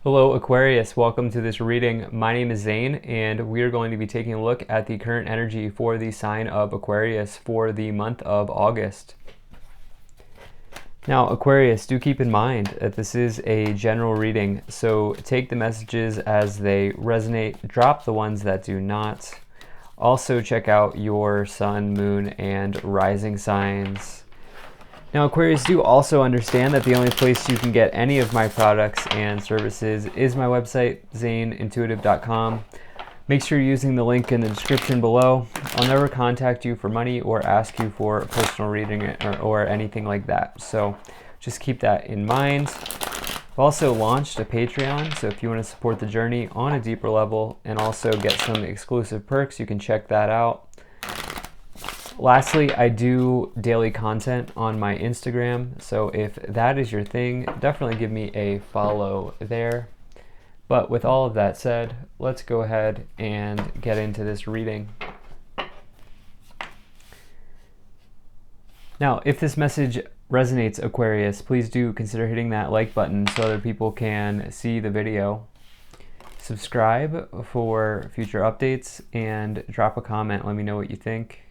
Hello Aquarius, welcome to this reading. My name is Zane and we are going to be taking a look at the current energy for the sign of Aquarius for the month of August. Now Aquarius, do keep in mind that this is a general reading, so take the messages as they resonate, drop the ones that do not. Also check out your sun, moon, and rising signs. Now Aquarius, do also understand that the only place you can get any of my products and services is my website, zaneintuitive.com. Make sure you're using the link in the description below. I'll never contact you for money or ask you for a personal reading or anything like that. So just keep that in mind. I've also launched a Patreon, so if you want to support the journey on a deeper level and also get some exclusive perks, you can check that out. Lastly, I do daily content on my Instagram, so if that is your thing, definitely give me a follow there. But with all of that said, let's go ahead and get into this reading. Now, if this message resonates, Aquarius, please do consider hitting that like button so other people can see the video. Subscribe for future updates and drop a comment. Let me know what you think.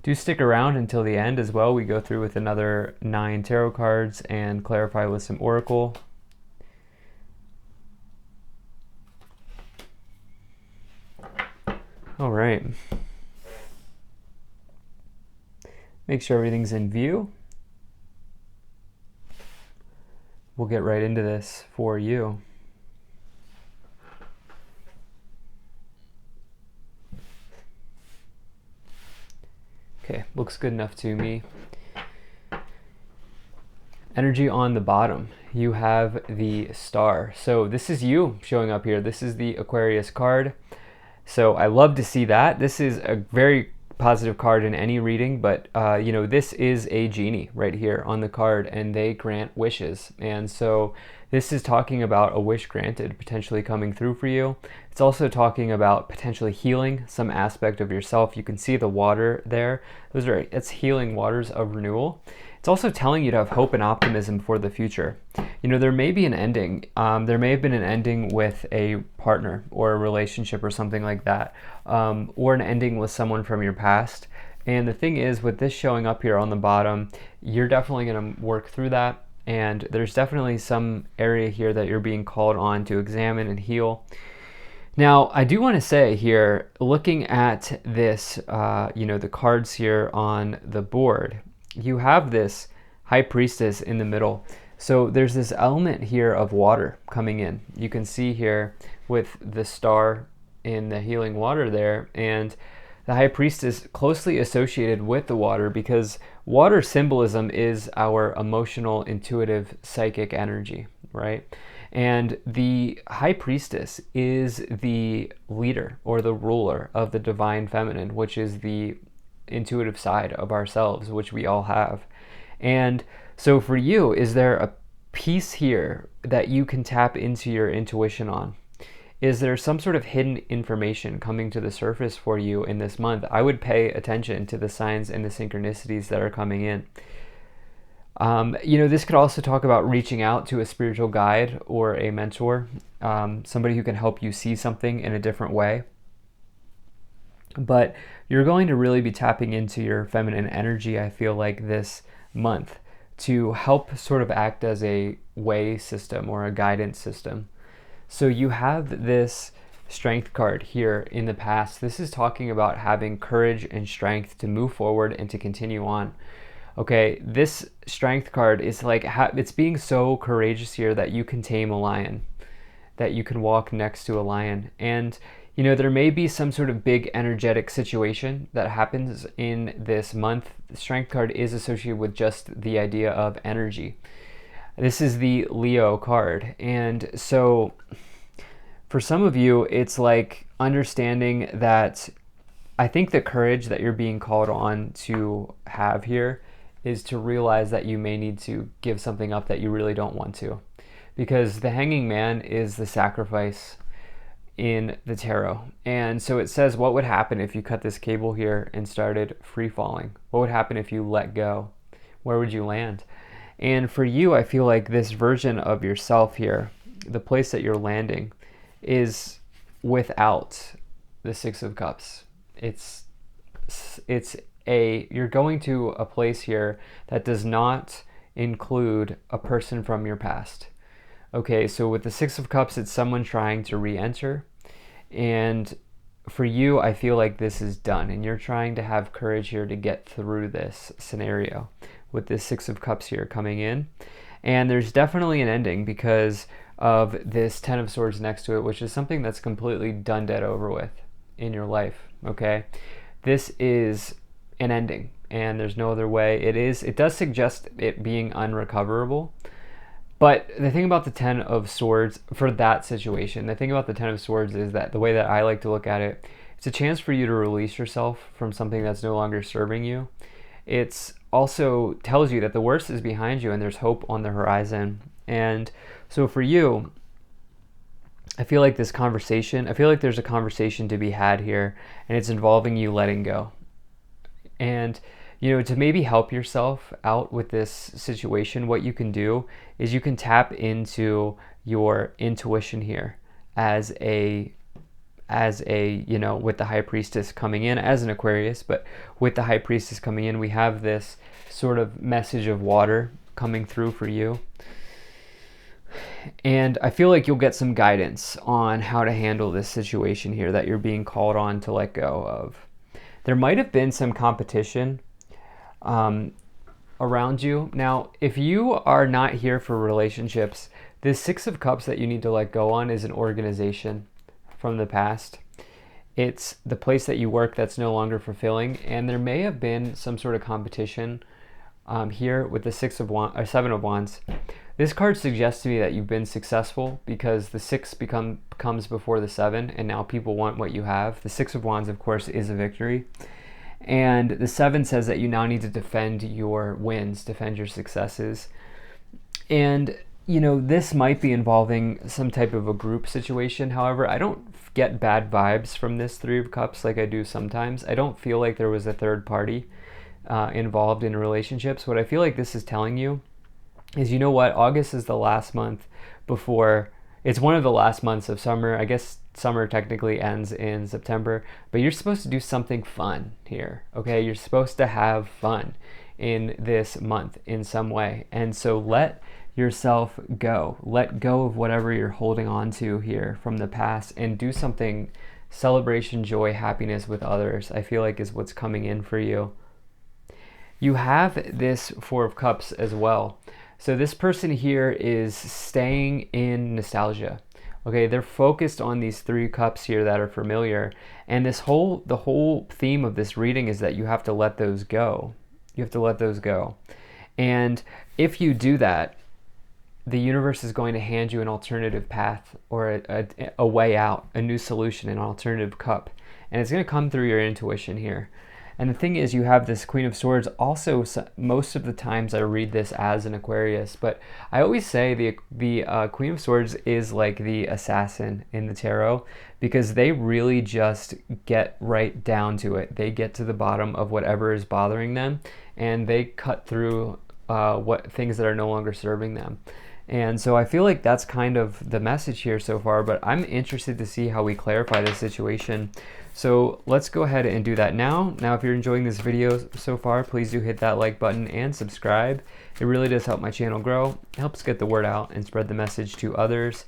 Do stick around until the end as well. We go through with another 9 tarot cards and clarify with some oracle. All right. Make sure everything's in view. We'll get right into this for you. Okay, looks good enough to me. Energy on the bottom, you have the star. So this is you showing up here. This is the Aquarius card. So I love to see that. This is a very positive card in any reading, but this is a genie right here on the card, and they grant wishes. And so this is talking about a wish granted potentially coming through for you. It's also talking about potentially healing some aspect of yourself. You can see the water there. It's healing waters of renewal. It's also telling you to have hope and optimism for the future. There may be an ending. There may have been an ending with a partner or a relationship or something like that, or an ending with someone from your past. And the thing is, with this showing up here on the bottom, you're definitely going to work through that. And there's definitely some area here that you're being called on to examine and heal. Now, I do want to say here, looking at this, the cards here on the board, you have this High Priestess in the middle. So there's this element here of water coming in. You can see here with the star in the healing water there, and the High Priestess closely associated with the water because water symbolism is our emotional, intuitive, psychic energy, right? And the High Priestess is the leader or the ruler of the divine feminine, which is the intuitive side of ourselves, which we all have. And so for you, is there a piece here that you can tap into your intuition on? Is there some sort of hidden information coming to the surface for you in this month? I would pay attention to the signs and the synchronicities that are coming in. This could also talk about reaching out to a spiritual guide or a mentor, somebody who can help you see something in a different way. But you're going to really be tapping into your feminine energy, I feel like, this month to help sort of act as a way system or a guidance system. So you have this strength card here in the past. This is talking about having courage and strength to move forward and to continue on. Okay, this strength card is like, it's being so courageous here that you can tame a lion, that you can walk next to a lion. And there may be some sort of big energetic situation that happens in this month. The strength card is associated with just the idea of energy. This is the Leo card. And so for some of you, it's like understanding that I think the courage that you're being called on to have here is to realize that you may need to give something up that you really don't want to. Because the Hanging Man is the sacrifice in the tarot. And so it says, what would happen if you cut this cable here and started free falling? What would happen if you let go? Where would you land? And for you, I feel like this version of yourself here, the place that you're landing, is without the Six of Cups. It's you're going to a place here that does not include a person from your past. Okay, so with the Six of Cups, it's someone trying to re-enter. And for you, I feel like this is done, and you're trying to have courage here to get through this scenario with this Six of Cups here coming in. And there's definitely an ending because of this Ten of Swords next to it, which is something that's completely done dead over with in your life, okay? This is an ending, and there's no other way. It does suggest it being unrecoverable. But the thing about the Ten of Swords for that situation, the thing about the Ten of Swords is that the way that I like to look at it, it's a chance for you to release yourself from something that's no longer serving you. It's also tells you that the worst is behind you and there's hope on the horizon. And so for you, I feel like there's a conversation to be had here, and it's involving you letting go. And to maybe help yourself out with this situation, what you can do is you can tap into your intuition here as a with the High Priestess coming in as an Aquarius, but with the High Priestess coming in, we have this sort of message of water coming through for you. And I feel like you'll get some guidance on how to handle this situation here that you're being called on to let go of. There might have been some competition around you. Now, if you are not here for relationships, this Six of Cups that you need to let go on is an organization from the past. It's the place that you work that's no longer fulfilling, and there may have been some sort of competition here with the Seven of Wands. This card suggests to me that you've been successful because the Six comes before the Seven, and now people want what you have. The Six of Wands, of course, is a victory. And the Seven says that you now need to defend your wins, defend your successes. And, this might be involving some type of a group situation. However, I don't get bad vibes from this Three of Cups like I do sometimes. I don't feel like there was a third party involved in relationships. What I feel like this is telling you is, August is the last month before, it's one of the last months of summer. I guess summer technically ends in September, but you're supposed to do something fun here, okay? You're supposed to have fun in this month in some way. And so let yourself go. Let go of whatever you're holding on to here from the past and do something celebration, joy, happiness with others, I feel like is what's coming in for you. You have this Four of Cups as well. So this person here is staying in nostalgia. Okay, they're focused on these Three Cups here that are familiar. And the whole theme of this reading is that you have to let those go. You have to let those go. And if you do that, the universe is going to hand you an alternative path or a way out, a new solution, an alternative cup. And it's going to come through your intuition here. And the thing is, you have this Queen of Swords. Also, most of the times I read this as an Aquarius, but I always say the Queen of Swords is like the assassin in the tarot, because they really just get right down to it. They get to the bottom of whatever is bothering them, and they cut through what things that are no longer serving them. And so I feel like that's kind of the message here so far, but I'm interested to see how we clarify this situation. So let's go ahead and do that now. Now, if you're enjoying this video so far, please do hit that like button and subscribe. It really does help my channel grow, helps get the word out and spread the message to others.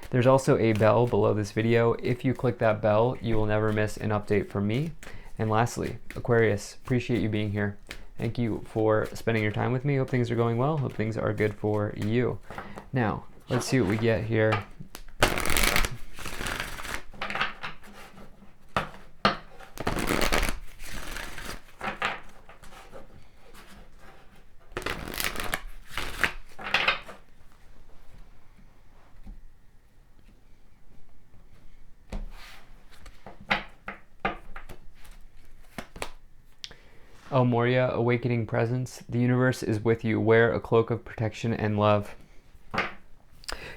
There's also a bell below this video. If you click that bell, you will never miss an update from me. And lastly, Aquarius, appreciate you being here. Thank you for spending your time with me. Hope things are going well. Hope things are good for you. Now, let's see what we get here. Oh, Moria, awakening presence. The universe is with you. Wear a cloak of protection and love.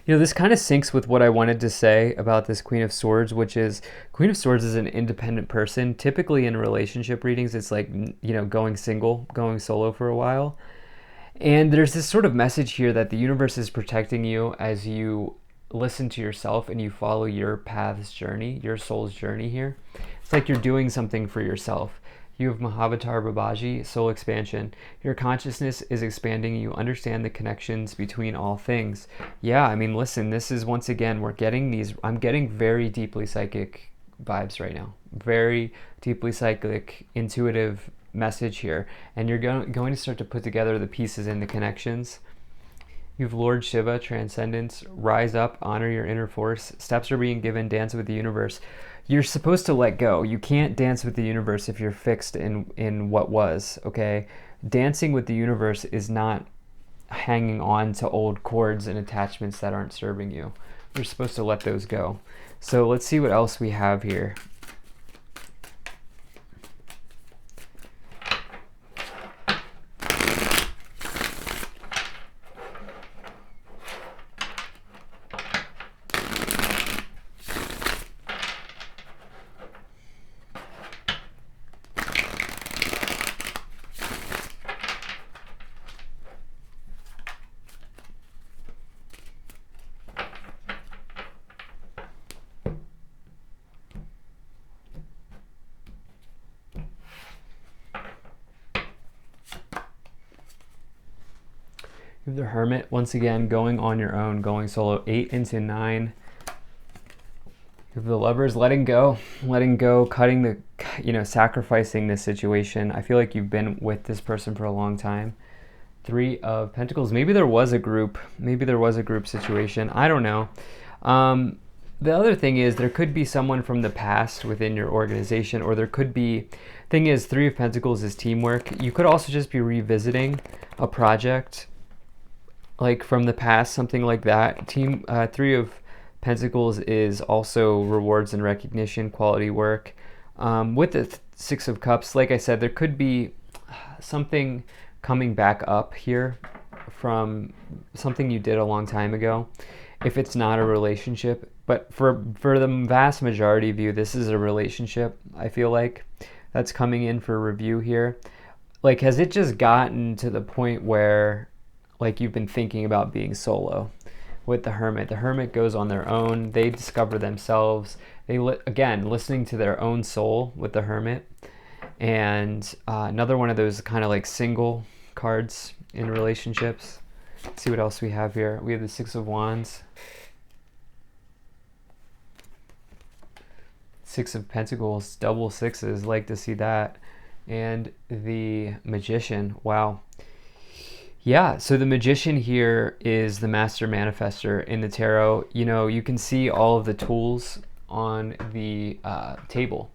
This kind of syncs with what I wanted to say about this Queen of Swords, which is Queen of Swords is an independent person. Typically in relationship readings, it's like, going single, going solo for a while. And there's this sort of message here that the universe is protecting you as you listen to yourself and you follow your path's journey, your soul's journey here. It's like you're doing something for yourself. You have Mahavatar Babaji, soul expansion. Your consciousness is expanding. You understand the connections between all things. Yeah, I mean, listen, this is once again, I'm getting very deeply psychic vibes right now. Very deeply psychic, intuitive message here. And you're going to start to put together the pieces and the connections. You have Lord Shiva, transcendence, rise up, honor your inner force. Steps are being given, dance with the universe. You're supposed to let go. You can't dance with the universe if you're fixed in what was, okay? Dancing with the universe is not hanging on to old cords and attachments that aren't serving you. You're supposed to let those go. So let's see what else we have here. You have the Hermit, once again, going on your own, going solo, 8 into 9. You have the Lovers, letting go, cutting the, sacrificing this situation. I feel like you've been with this person for a long time. 3 of Pentacles, maybe there was a group situation, I don't know. The other thing is there could be someone from the past within your organization, or there could be, thing is 3 of Pentacles is teamwork. You could also just be revisiting a project like from the past, something like that. 3 of Pentacles is also rewards and recognition, quality work. With the 6 of Cups, like I said, there could be something coming back up here from something you did a long time ago, if it's not a relationship. But for the vast majority of you, this is a relationship, I feel like, that's coming in for review here. Like, has it just gotten to the point where like you've been thinking about being solo? With the Hermit, the Hermit goes on their own. They discover themselves. Again, listening to their own soul with the Hermit. And another one of those kind of like single cards in relationships. Let's see what else we have here. We have the 6 of Wands. 6 of Pentacles, double sixes, like to see that. And the Magician, wow. Yeah, so the Magician here is the master manifester in the tarot. You can see all of the tools on the table.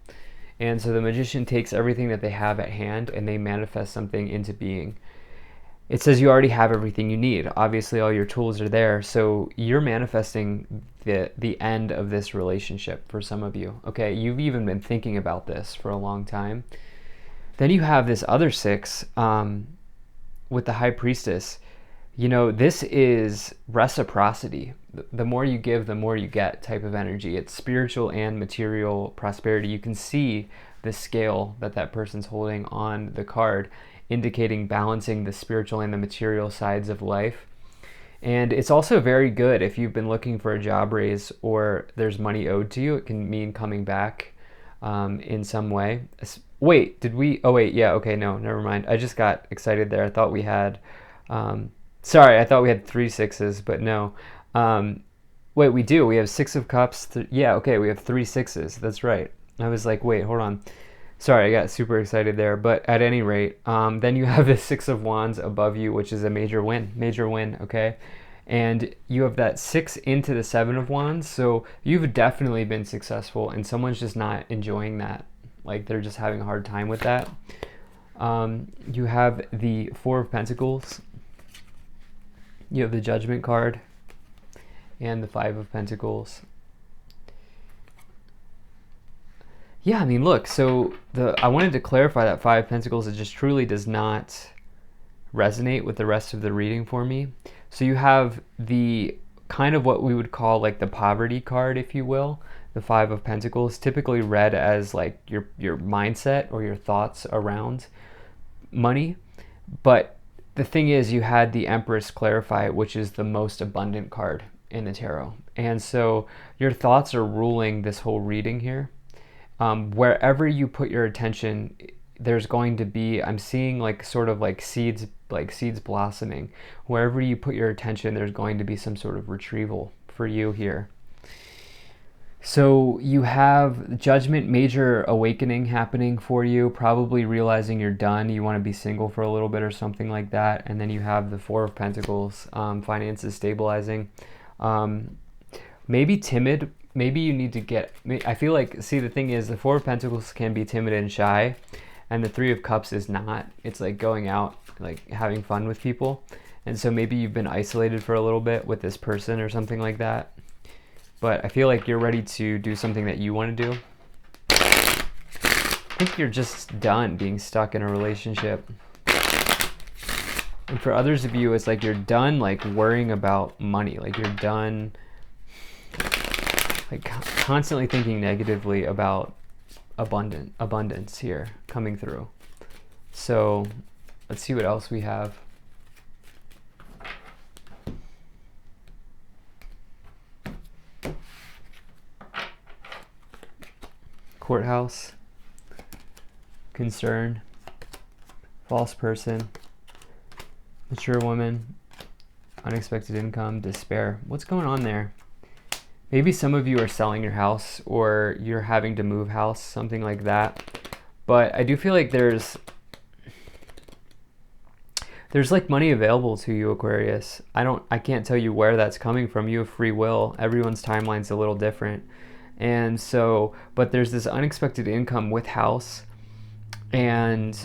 And so the Magician takes everything that they have at hand and they manifest something into being. It says you already have everything you need. Obviously, all your tools are there. So you're manifesting the end of this relationship for some of you. Okay, you've even been thinking about this for a long time. Then you have this other 6, with the High Priestess. This is reciprocity. The more you give, the more you get type of energy. It's spiritual and material prosperity. You can see the scale that person's holding on the card, indicating balancing the spiritual and the material sides of life. And it's also very good if you've been looking for a job raise or there's money owed to you. It can mean coming back in some way. Wait, yeah, okay, no, never mind. I just got excited there. I thought we had, I thought we had 3 6s, but no. Wait, we do. We have 6 of Cups. Yeah, okay, we have 3 6s. That's right. I was like, wait, hold on. Sorry, I got super excited there. But at any rate, then you have the 6 of Wands above you, which is a major win, okay? And you have that 6 into the 7 of Wands. So you've definitely been successful, and someone's just not enjoying that. Like, they're just having a hard time with that. You have the 4 of Pentacles. You have the Judgment card and the 5 of Pentacles. Yeah, I mean, look, so I wanted to clarify that 5 of Pentacles, it just truly does not resonate with the rest of the reading for me. So you have the kind of what we would call like the poverty card, if you will. The 5 of Pentacles, typically read as like your mindset or your thoughts around money. But the thing is, you had the Empress clarify, which is the most abundant card in the tarot. And so your thoughts are ruling this whole reading here. Wherever you put your attention, there's going to be, I'm seeing like sort of like seeds blossoming. Wherever you put your attention, there's going to be some sort of retrieval for you here. So you have judgment, major awakening happening for you, probably realizing you're done, you want to be single for a little bit or something like that. And then you have the Four of Pentacles, finances stabilizing. Maybe timid, maybe you need to get, I feel like, see, the thing is, the Four of Pentacles can be timid and shy, and the Three of Cups is not. It's like going out, like having fun with people. And so maybe you've been isolated for a little bit with this person or something like that. But I feel like you're ready to do something that you want to do. I think you're just done being stuck in a relationship. And for others of you, it's like you're done like worrying about money. Like you're done like constantly thinking negatively about abundance here coming through. So let's see what else we have. Courthouse, concern, false person, mature woman, unexpected income, despair. What's going on there? Maybe some of you are selling your house, or you're having to move house, something like that. But I do feel like there's like money available to you, Aquarius. I can't tell you where that's coming from. You have free will. Everyone's timeline's a little different. And so, but there's this unexpected income with house, and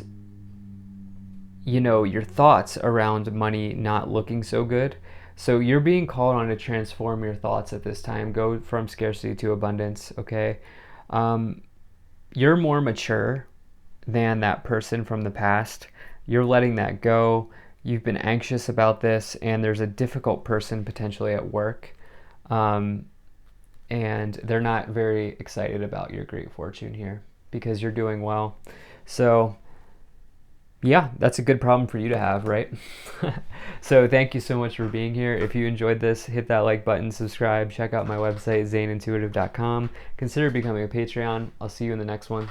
you know, your thoughts around money not looking so good. So you're being called on to transform your thoughts at this time. Go from scarcity to abundance, okay? You're more mature than that person from the past. You're letting that go. You've been anxious about this, and there's a difficult person potentially at work. And they're not very excited about your great fortune here because you're doing well. So yeah, that's a good problem for you to have, right? So thank you so much for being here. If you enjoyed this, hit that like button, subscribe, check out my website, zaineintuitive.com. Consider becoming a Patreon. I'll see you in the next one.